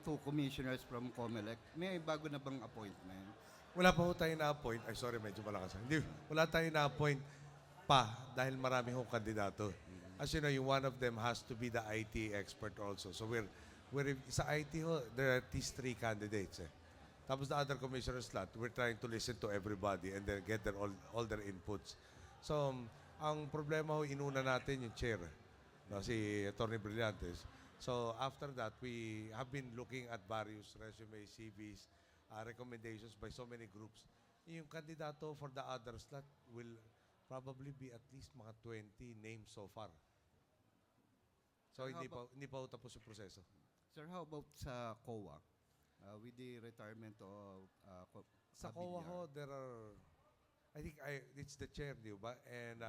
Two commissioners from COMELEC, may bago na bang appointment? Wala pa ho tayo na-appoint. Ay, sorry, medyo malakas. Hindi, wala tayo na-appoint pa dahil marami hong kandidato. As you know, yung one of them has to be the IT expert also. So sa IT ho, there are at least 3 candidates. Tapos the other commissioner slot, we're trying to listen to everybody and then get all their inputs. So, ang problema ho, inuna natin yung chair, no, si Attorney Brillantes. So, after that, we have been looking at various resumes, CVs, recommendations by so many groups. Yung kandidato for the other slot will probably be at least mga 20 names so far. So, Sir, hindi pa ho tapos yung proseso. Sir, how about sa COA? With the retirement of Sa COA ho, there are, it's the chair, di ba? And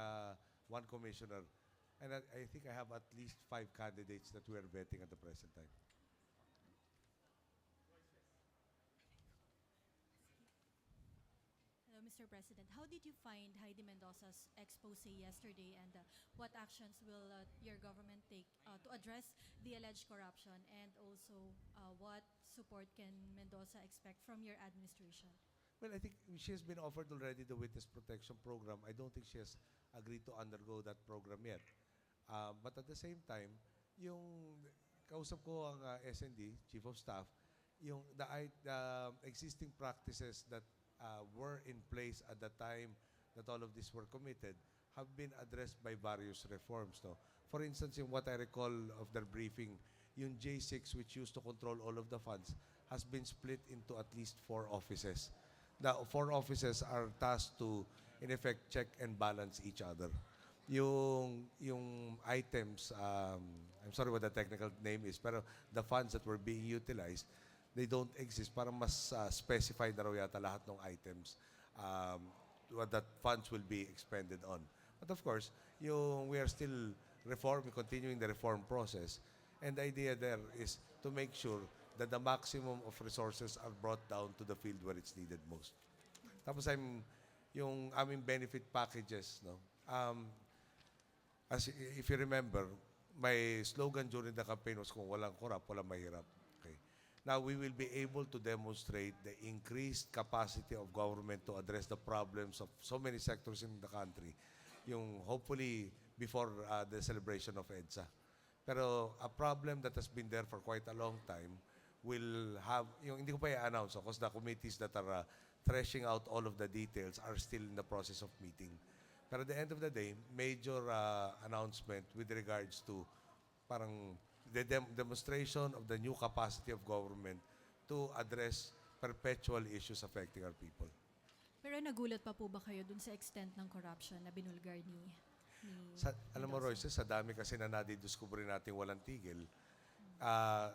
one commissioner. And I think I have at least 5 candidates that we are vetting at the present time. Hello, Mr. President. How did you find Heidi Mendoza's expose yesterday, and what actions will your government take to address the alleged corruption, and also what support can Mendoza expect from your administration? Well, I think she has been offered already the witness protection program. I don't think she has agreed to undergo that program yet. But at the same time, yung kausap ko ang SND, Chief of Staff, yung the existing practices that were in place at the time that all of these were committed have been addressed by various reforms. No? For instance, in what I recall of their briefing, yung J6, which used to control all of the funds, has been split into at least 4 offices. The 4 offices are tasked to, in effect, check and balance each other. Yung items, I'm sorry what the technical name is, pero the funds that were being utilized, they don't exist. Parang mas specified na raw yata lahat ng items what that funds will be expended on. But of course, we are still continuing the reform process. And the idea there is to make sure that the maximum of resources are brought down to the field where it's needed most. Tapos yung aming benefit packages, no? If you remember, my slogan during the campaign was kung walang korap, walang mahirap. Okay. Now, we will be able to demonstrate the increased capacity of government to address the problems of so many sectors in the country, yung hopefully before the celebration of EDSA. Pero a problem that has been there for quite a long time will have, hindi ko pa i-announce because the committees that are threshing out all of the details are still in the process of meeting. Pero at the end of the day, major announcement with regards to parang the demonstration of the new capacity of government to address perpetual issues affecting our people. Pero nagulat pa po ba kayo dun sa extent ng corruption na binulgar ni Alam mo, Mendoza? Royce, sa dami kasi na nadidiscover natin walang tigil,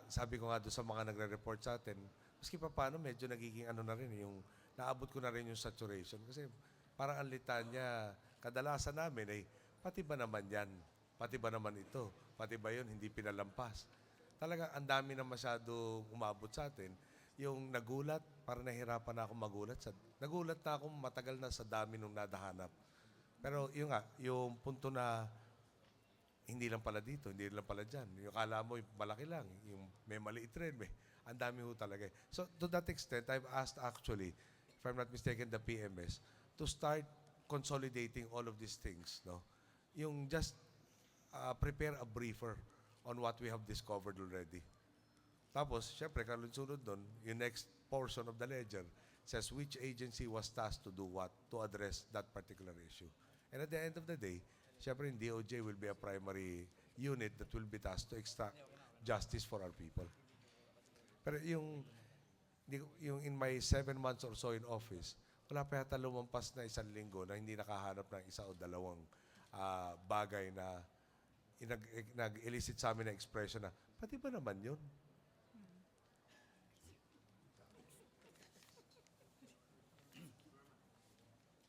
sabi ko nga doon sa mga nagre-report sa atin, maski pa paano, medyo nagiging ano na rin, yung naabot ko na rin yung saturation. Kasi parang ang litanya, kadalasan namin ay, pati ba naman yan? Pati ba naman ito? Pati ba yun? Hindi pinalampas. Talagang ang dami na masyado umabot sa atin. Yung nagulat, parang nahirapan na ako magulat. Nagulat na ako matagal na sa dami nung nadahanap. Pero yun nga, yung punto na hindi lang pala dito, hindi lang pala dyan. Yung kala mo, malaki lang. Yung may maliit rin, ang dami ho talaga. So to that extent, I've asked actually, if I'm not mistaken, the PMS, to start consolidating all of these things. No? Yung just prepare a briefer on what we have discovered already. Tapos, syempre, kalunsunod doon, yung next portion of the ledger says which agency was tasked to do what to address that particular issue. And at the end of the day, syempre, DOJ will be a primary unit that will be tasked to extract justice for our people. Pero yung in my 7 months or so in office, wala pa yata lumampas na 1 linggo na hindi nakahanap ng 1 o 2 bagay na nag-elicit sa amin na expression na, pati ba naman yun?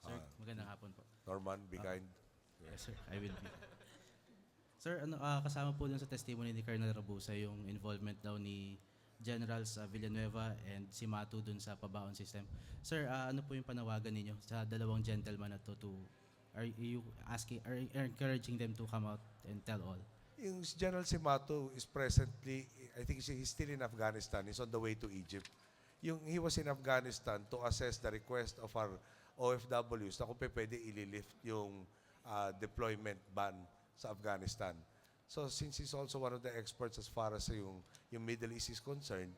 Sir, magandang hapon po. Norman, be kind. Yes, sir. I will be. Sir, kasama po dun sa testimony ni Colonel Rabusa yung involvement daw ni Generals Villanueva and si Matu dun sa pabaon system. Sir, ano po yung panawagan ninyo sa dalawang gentleman na to are you encouraging them to come out and tell all? Yung si General Simato is presently, I think he's still in Afghanistan. He's on the way to Egypt. He was in Afghanistan to assess the request of our OFWs na kung pwede ililift yung deployment ban sa Afghanistan. So since he's also one of the experts as far as yung Middle East is concerned,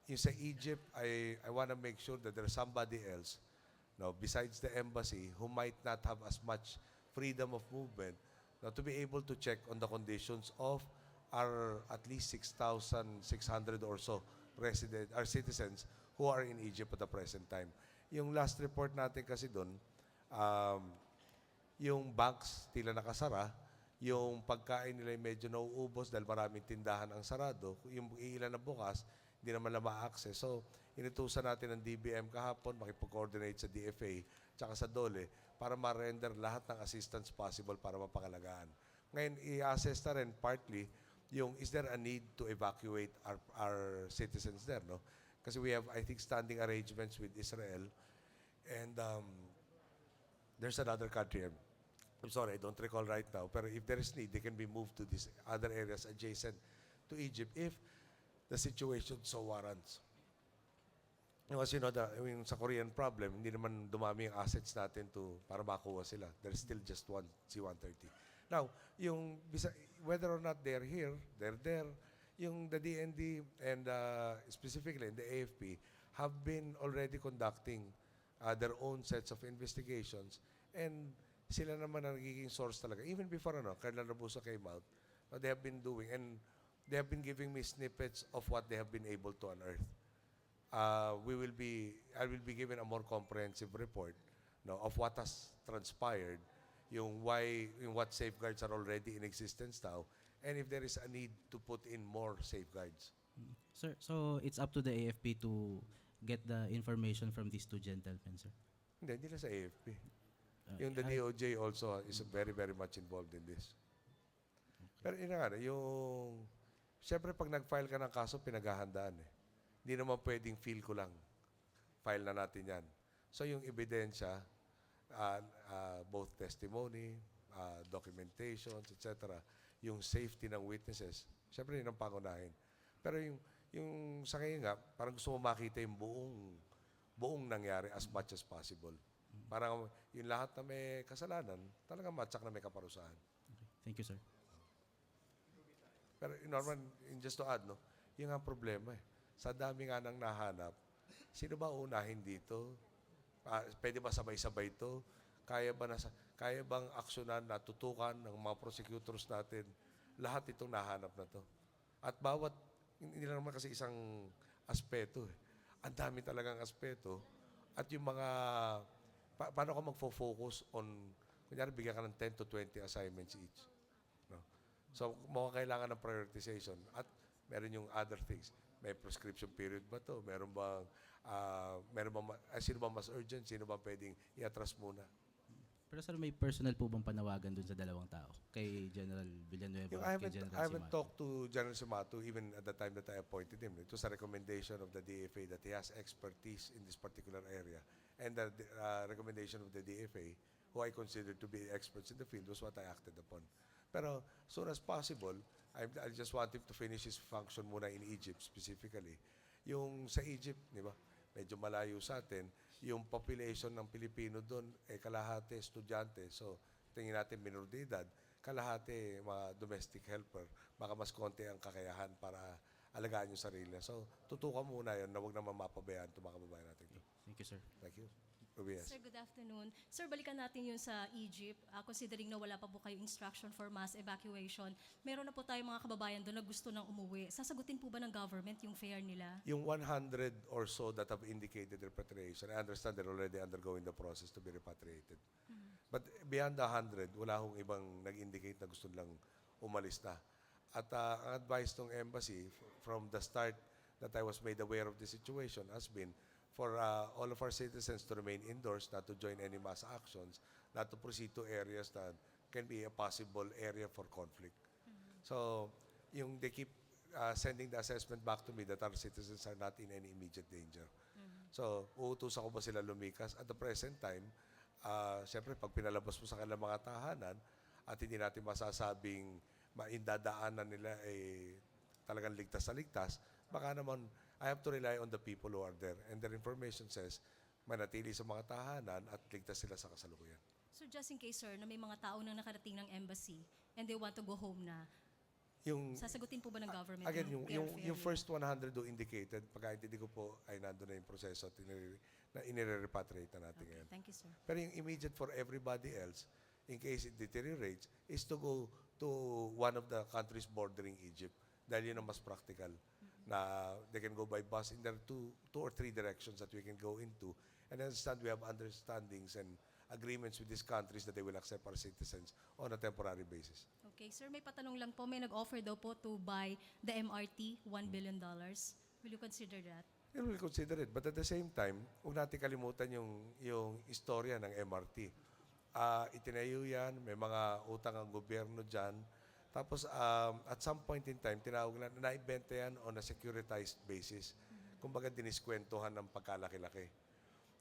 yung sa Egypt, I want to make sure that there's somebody else, no, besides the embassy, who might not have as much freedom of movement, now to be able to check on the conditions of our at least 6,600 or so citizens who are in Egypt at the present time. Yung last report natin kasi doon, yung banks tila nakasara, yung pagkain nila medyo nauubos dahil maraming tindahan ang sarado, yung ilan na bukas, hindi naman na ma-access. So, inutusan natin ng DBM kahapon, makipag-coordinate sa DFA, tsaka sa DOLE, para ma-render lahat ng assistance possible para mapangalagaan. Ngayon, i-assess na rin partly yung is there a need to evacuate our citizens there, no? Kasi we have, I think, standing arrangements with Israel and there's another country. I'm sorry, I don't recall right now, pero if there is need, they can be moved to these other areas adjacent to Egypt if the situation so warrants. As you know, yung sa Korean problem, hindi naman dumami yung assets natin para makuha sila. There's still just one C-130. Now, whether or not they're here, they're there, yung the DND and specifically the AFP have been already conducting their own sets of investigations and sila naman ang nagiging source talaga. Even before Colonel Rabusa came out, they have been doing and they have been giving me snippets of what they have been able to unearth. I will be given a more comprehensive report, of what has transpired, yung what safeguards are already in existence now, and if there is a need to put in more safeguards. Sir, so it's up to the AFP to get the information from these two gentlemen, sir? Hindi na sa AFP. Yung the DOJ also is very, very much involved in this. Pero siyempre pag nag-file ka ng kaso, pinaghahandaan eh. Hindi naman pwedeng feel ko lang. File na natin yan. So yung ebidensya, both testimony, documentations, etc., yung safety ng witnesses, siyempre yun ang pangunahin. Pero yung sa ngayon nga, parang gusto mo makita yung buong nangyari as much as possible. Parang yung lahat na may kasalanan, talagang matsak na may kaparusahan. Okay. Thank you, sir. Pero Norman, just to add, yung ang problema eh. Sa dami nga nang nahanap, sino ba unahin dito? Pwede ba sabay-sabay ito? Kaya bang aksyonan, natutukan ng mga prosecutors natin lahat itong nahanap na to? At hindi lang naman kasi isang aspeto eh. Ang dami talagang aspeto. At yung mga, paano ka magfo-focus on, kunyari bigyan ka ng 10 to 20 assignments each. No? So, kailangan ng prioritization. At meron yung other things. May prescription period ba to? Sino ba mas urgent? Sino ba pwedeng i-atras muna? Pero sir, may personal po bang panawagan dun sa dalawang tao? Kay General Villanueva at kay General I haven't Simato? talked to General Simato even at the time that I appointed him. It was a recommendation of the DFA that he has expertise in this particular area. And the recommendation of the DFA, who I consider to be experts in the field, was what I acted upon. Pero as soon as possible, I just want him to finish his function muna in Egypt specifically. Yung sa Egypt, di ba, medyo malayo sa atin, yung population ng Pilipino doon, kalahati estudyante. So, tingin natin minor de edad, kalahati mga domestic helper. Baka mas konti ang kakayahan para alagaan yung sarili. So, tutukan muna yun na huwag naman mapabayaan itong mga kababayan natin. Thank you, sir. Thank you. Rubias. Sir, good afternoon. Sir, balikan natin yung sa Egypt. Considering na wala pa po kayo instruction for mass evacuation, meron na po tayong mga kababayan doon na gusto nang umuwi. Sasagutin po ba ng government yung fare nila? Yung 100 or so that have indicated repatriation, I understand they're already undergoing the process to be repatriated. But beyond the 100, wala hong ibang nag-indicate na gusto lang umalis na. At ang advice ng embassy from the start that I was made aware of the situation has been for all of our citizens to remain indoors, not to join any mass actions, not to proceed to areas that can be a possible area for conflict. So, they keep sending the assessment back to me that our citizens are not in any immediate danger. So, uutusan ko ba sila lumikas? At the present time, siyempre, pag pinalabas mo sa kanilang mga tahanan at hindi natin masasabing maindadaanan nila talagang ligtas na ligtas, baka naman I have to rely on the people who are there. And their information says, manatili sa mga tahanan at ligtas sila sa kasalukuyan. So just in case, sir, na may mga tao nang nakarating ng embassy and they want to go home na, Yung, sasagutin po ba ng government? again, yung yung first 100 do indicated, pagkaintindi ko po ay nandun na yung proseso at na inire-repatriate na natin Okay, ngayon. thank you, sir. Pero yung immediate for everybody else, in case it deteriorates, is to go to one of the countries bordering Egypt. Dahil yun ang mas practical. Na they can go by bus in there two or three directions that we can go into. And I understand we have understandings and agreements with these countries that they will accept our citizens on a temporary basis. Okay, sir, may patanong lang po. May nag-offer daw po to buy the MRT, $1 billion. Will you consider that? We will consider it. But at the same time, huwag natin kalimutan yung istorya ng MRT. Itinayo yan, may mga utang ang gobyerno dyan. Tapos, at some point in time, tinawag na, naibenta yan on a securitized basis. Kumbaga, diniskwentuhan ng pagkalaki-laki.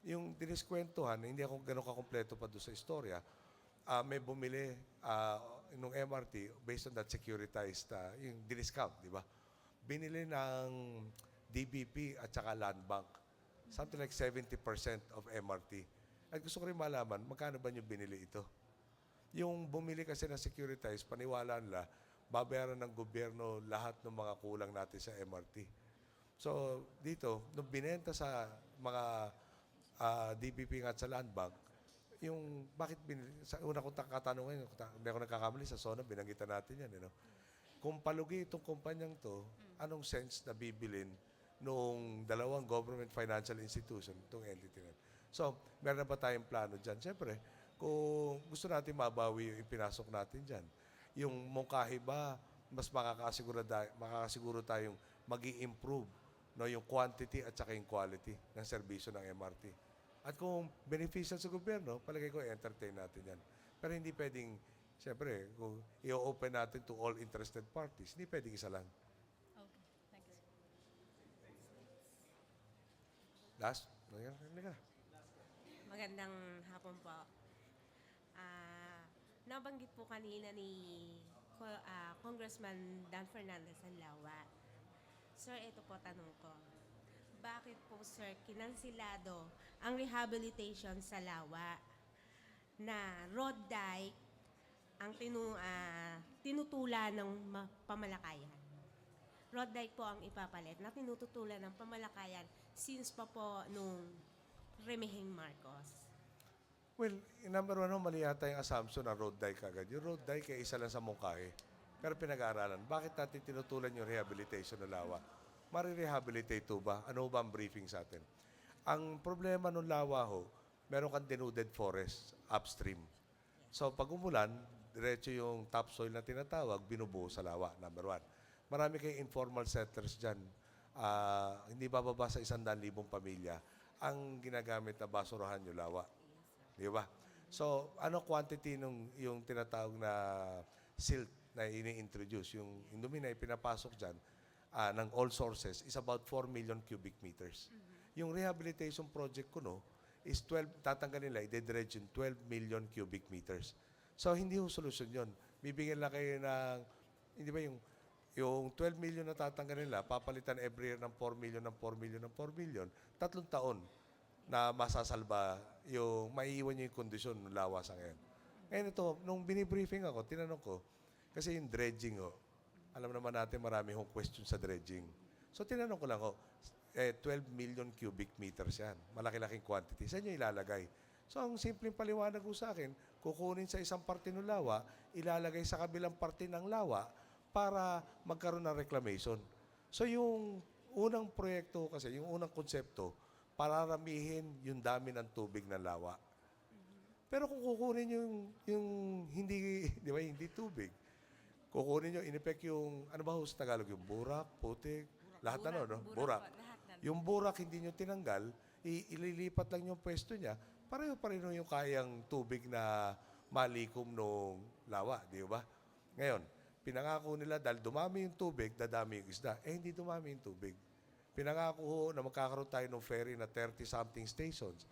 Yung diniskwentuhan, hindi ako ganun kakompleto pa doon sa istorya. May bumili nung MRT based on that securitized, yung diniscount, di ba? Binili ng DBP at saka Land Bank. Something like 70% of MRT. At gusto ko rin malaman, magkano ba yung binili ito? Yung bumili kasi na securitized, paniwala nila, babayaran ng gobyerno lahat ng mga kulang natin sa MRT. So, dito, nung binenta sa mga DBP at sa Land Bank, yung bakit binili, sa una kong katanungan, hindi ako nagkakamali sa SONA, binangitan natin yan. You know? Kung palugi itong kumpanyang to, anong sense na bibilin nung dalawang government financial institution, itong entity na. So, meron na ba tayong plano dyan? Siyempre, kung gusto natin mabawi yung ipinasok natin dyan, yung mungkahi ba, mas makakasiguro tayong mag-i-improve no, yung quantity at saka yung quality ng serbisyo ng MRT. At kung beneficial sa gobyerno, palagay ko entertain natin yan. Pero hindi pwedeng, siyempre, kung i-open natin to all interested parties, hindi pwedeng isa lang. Okay, thank you, sir. Last? Magandang hapon po. Nabanggit po kanina ni Congressman Dan Fernandez ang Lawa. Sir, ito po tanong ko. Bakit po, sir, kinansilado ang rehabilitation sa Lawa na road dike ang tinutula ng pamalakayan? Road dike po ang ipapalit na tinututulan ng pamalakayan since pa po nung Remiheng Marcos. Well, number one, mali yata yung assumption na road dike agad. Yung road dike ay isa lang sa mungkahi. Pero pinag-aaralan, bakit natin tinutulan yung rehabilitation ng Lawa? Mari-rehabilitate to ba? Ano ba ang briefing sa atin? Ang problema ng Lawa ho, meron kang denuded forest upstream. So pag umulan, diretso yung topsoil na tinatawag, binubuo sa Lawa, number one. Marami kayong informal settlers dyan. Hindi bababa sa 100,000 pamilya ang ginagamit na basurahan yung Lawa. Di ba? So, ano quantity nung yung tinatawag na silt na ini-introduce, yung dumi na ipinapasok dyan ng all sources is about 4 million cubic meters. Yung rehabilitation project ko, no, is 12, tatanggalin nila, i-dredge yung 12 million cubic meters. So, hindi yung solusyon yun. Bibigyan lang kayo ng, hindi ba yung 12 million na tatanggalin nila, papalitan every year ng 4 million, ng 4 million, ng 4 million, 3 taon na masasalba yung maiiwan yung kondisyon ng Lawa sa ngayon. Ngayon ito, nung binibriefing ako, tinanong ko, kasi yung dredging, alam naman natin marami hong question sa dredging. So tinanong ko lang, 12 million cubic meters yan. Malaki-laking quantity. Saan nyo ilalagay? So ang simpleng paliwanag ko sa akin, kukunin sa isang parte ng Lawa, ilalagay sa kabilang parte ng Lawa para magkaroon ng reclamation. So yung unang proyekto kasi, yung unang konsepto, pararamihin yung dami ng tubig ng Lawa. Pero kung kukunin yung hindi, di ba, hindi tubig, kukunin nyo, in effect yung, ano ba sa Tagalog, yung burak, putik, lahat na no? Burak. Yung burak hindi nyo tinanggal, ililipat lang yung pwesto niya, pareho pa rin yung kayang tubig na malikom nung Lawa, di ba? Ngayon, pinangako nila dahil dumami yung tubig, dadami yung isda. Hindi dumami yung tubig. Pinangako ho na magkakaroon tayo ng ferry na 30-something stations.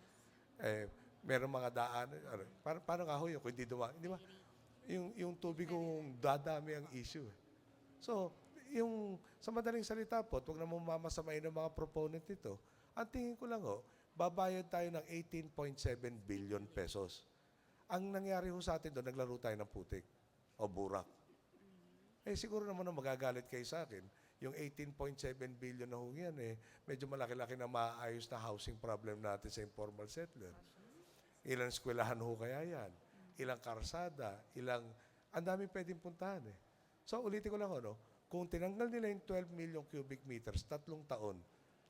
Meron mga daan. Paano nga ho yun kung hindi dumami? Di ba? yung tubig kung dadami ang issue. So, sa madaling salita po, huwag na mamamasamain ng mga proponent nito, ang tingin ko lang babayad tayo ng 18.7 billion pesos. Ang nangyari ho sa atin doon, naglaro tayo ng putik o burak. Siguro naman na magagalit kayo sa akin, yung 18.7 billion na ho yan, medyo malaki-laki na maayos na housing problem natin sa informal settler. Ilang eskwelahan ho kaya yan? Ilang karsada? Ang daming pwedeng puntahan So, ulitin ko lang kung tinanggal nila yung 12 million cubic meters, 3 taon,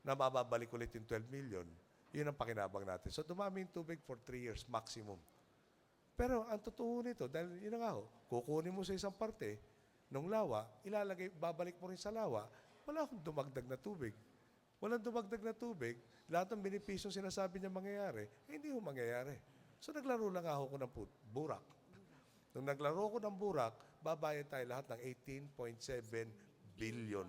na mababalik ulit yung 12 million, yun ang pakinabang natin. So, dumami yung tubig for 3 years maximum. Pero, ang totoo nito, dahil yun nga kukunin mo sa isang parte, nung lawa, babalik mo rin sa lawa, wala akong dumagdag na tubig. Walang dumagdag na tubig, lahat ng benepisyong sinasabi niya mangyayari, hindi ho mangyayari. So, naglaro lang ako ng burak. Nung naglaro ko ng burak, babayad tayo lahat ng 18.7 billion.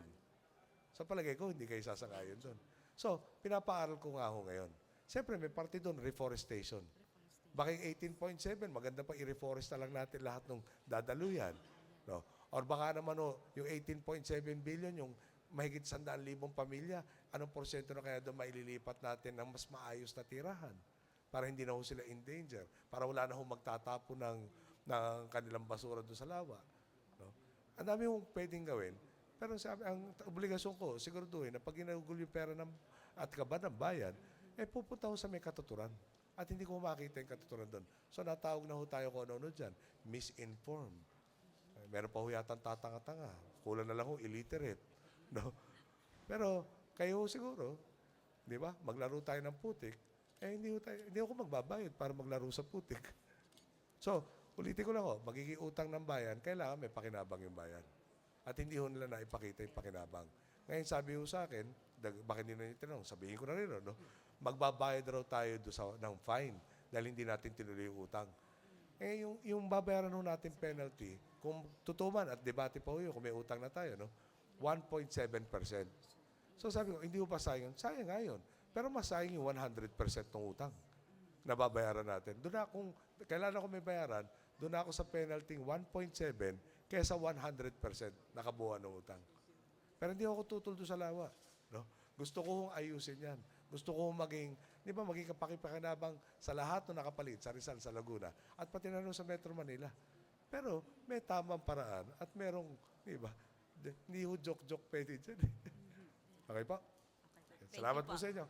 Sa palagay ko, hindi kayo sasangayon doon. So, pinapaaral ko nga ho ngayon. Siyempre, may parte doon, reforestation. Baka yung 18.7, maganda pa i-reforest na lang natin lahat ng dadaluyan. No? Or baka naman yung 18.7 billion, yung mahigit 100,000 pamilya, anong porsyento na kaya doon maililipat natin ng mas maayos na tirahan para hindi na ho sila in danger, para wala na ho magtatapo ng kanilang basura doon sa lawa. No? Ang dami hong pwedeng gawin. Pero ang obligasyon ko, siguraduhin na pag ginagul yung pera at kaba ng bayan, pupunta ho sa may katuturan. At hindi ko makita yung katuturan doon. So natawag na ho tayo kung ano dyan, misinformed. Meron pa ho yatang tatanga-tanga. Kulang na lang ho, illiterate. No? Pero kayo siguro, di ba, maglaro tayo ng putik, hindi ako magbabayad para maglaro sa putik. So, ulitin ko lang magiging utang ng bayan, kailangan may pakinabang yung bayan. At hindi ho nila naipakita yung pakinabang. Ngayon sabi ho sa akin, bakit hindi na tinanong, sabihin ko na rin, magbabayad raw tayo ng fine dahil hindi natin tinuloy yung utang. Yung babayaran ho natin penalty, kung totoo man, at debate pa ho yun, kung may utang na tayo, 1.7%. So sabi ko, hindi ho pa sayang? Sayang nga yun. Pero mas sayang yung 100% ng utang na babayaran natin. Doon kung kailan ako may bayaran, doon ako sa penalty 1.7 kaysa 100% nakabuuan ng utang. Pero hindi ako tutol doon sa lawa. No? Gusto ko hong ayusin yan. Gusto ko hong maging kapakipakinabang sa lahat ng nakapalit, sa Rizal, sa Laguna, at pati na sa Metro Manila. Pero may tamang paraan at merong, hindi ho joke-joke pwede dyan. Okay po? Salamat po sa inyo.